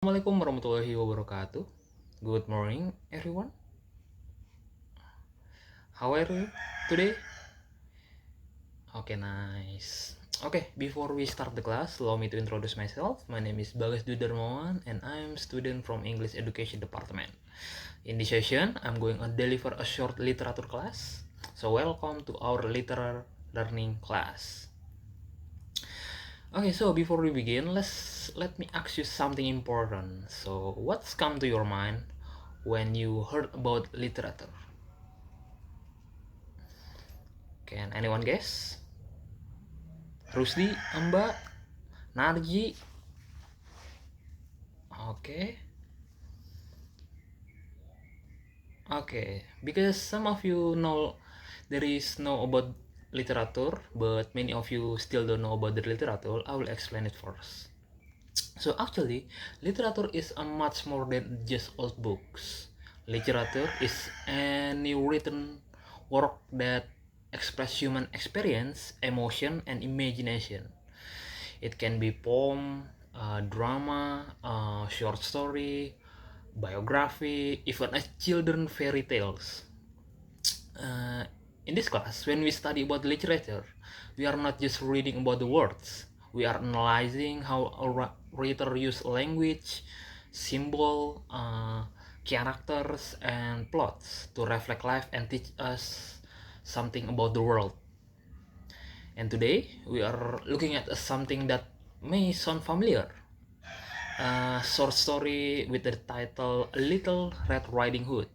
Assalamualaikum warahmatullahi wabarakatuh. Good morning, everyone. How are you today? Okay, nice. Okay, before we start the class, allow me to introduce myself. My name is Bagas Dudarmawan, and I'm student from English Education Department. In this session, I'm going to deliver a short literature class. So welcome to our literary learning class. Okay, so before we begin, let me ask you something important. So, what's come to your mind when you heard about literature? Can anyone guess? Rusdi, Amba, Narji. Okay, okay. Because some of you know there is know about literature, but many of you still don't know about the literature. I will explain it first. So actually, literature is a much more than just old books. Literature is any written work that express human experience, emotion, and imagination. It can be poem, drama, short story, biography, even a children fairy tales. Uh, in this class, when we study about literature, we are not just reading about the words. We are analyzing how a writer use language, symbol, characters, and plots to reflect life and teach us something about the world. And today, we are looking at something that may sound familiar. A short story with the title Little Red Riding Hood.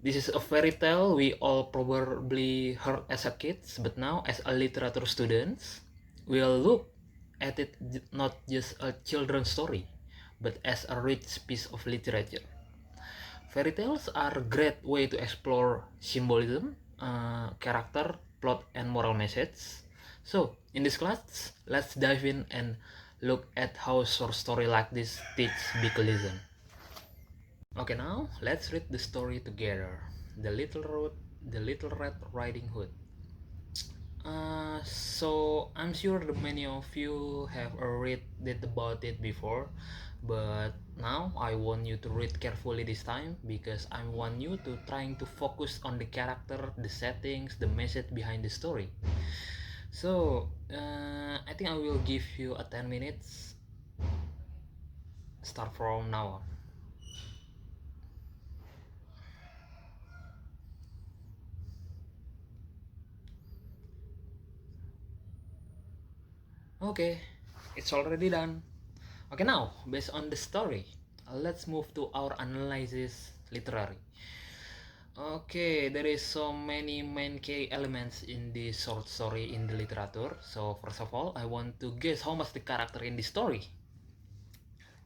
This is a fairy tale we all probably heard as a kids, but now as a literature students, we'll look at it not just a children's story, but as a rich piece of literature. Fairy tales are a great way to explore symbolism, character, plot, and moral message. So, in this class, let's dive in and look at how a short story like this teach big lesson. Okay, now let's read the story together. The Little Red Riding Hood. So I'm sure that many of you have read it about it before, but now I want you to read carefully this time because I want you to trying to focus on the character, the settings, the message behind the story. So I think I will give you a 10 minutes. Start from now on. Okay, it's already done. Okay, now based on the story, let's move to our analysis literary. Okay, there is so many main key elements in the short story in the literature. So first of all, I want to guess how much the character in the story.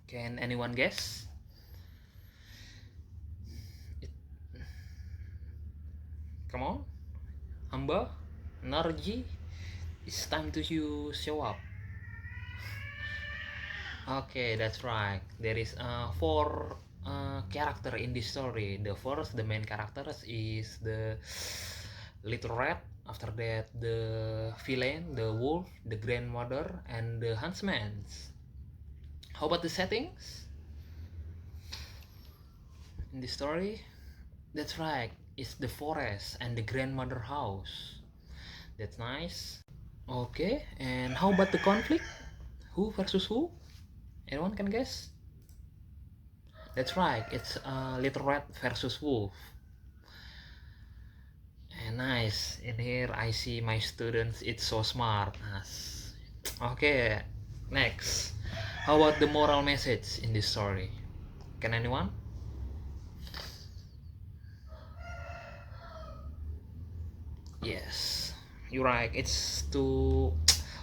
Can anyone guess? It, come on, Amba, Narji, it's time to you show up. Okay, that's right. There is four character in this story. The first, the main characters is the little rat. After that, the villain, the wolf, the grandmother, and the huntsman. How about the settings in the story? That's right. It's the forest and the grandmother house. That's nice. Okay, and how about the conflict? Who versus who? Anyone can guess? That's right, it's Little Red versus Wolf. And nice, in here I see my students, it's so smart. Nice. Okay, next. How about the moral message in this story? Can anyone? Yes, you're right. It's to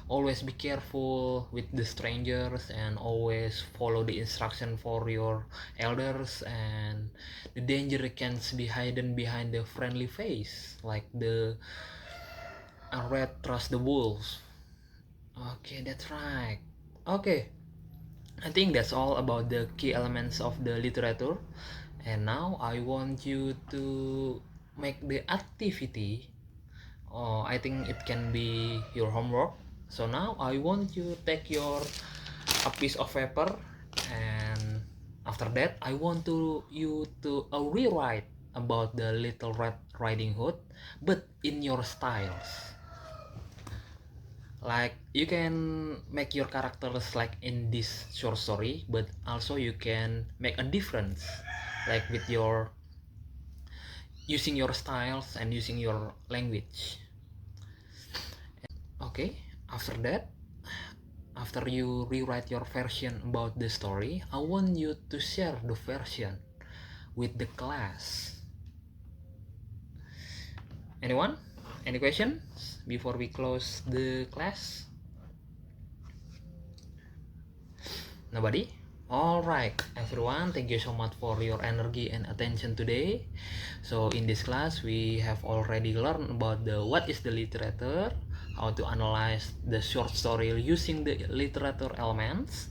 always be careful with the strangers and always follow the instruction for your elders, and the danger can be hidden behind the friendly face like the red trust the wolves. Okay, that's right. Okay, I think that's all about the key elements of the literature, and now I want you to make the activity. Oh, I think it can be your homework. So now I want you take your a piece of paper And after that, I want you to rewrite about the Little Red Riding Hood, but in your styles. Like you can make your characters like in this short story, but also you can make a difference, like with your using your styles and using your language. Okay, after that, after you rewrite your version about the story, I want you to share the version with the class. Anyone? Any questions before we close the class? Nobody? Alright, everyone, thank you so much for your energy and attention today. So in this class, we have already learned about what is the literature, how to analyze the short story using the literature elements,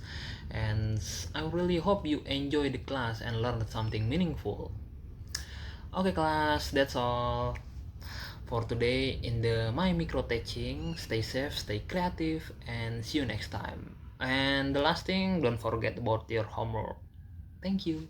and I really hope you enjoy the class and learned something meaningful. Okay class, that's all for today in the My Micro Teaching. Stay safe, stay creative, and see you next time. And the last thing, don't forget about your homework. Thank you.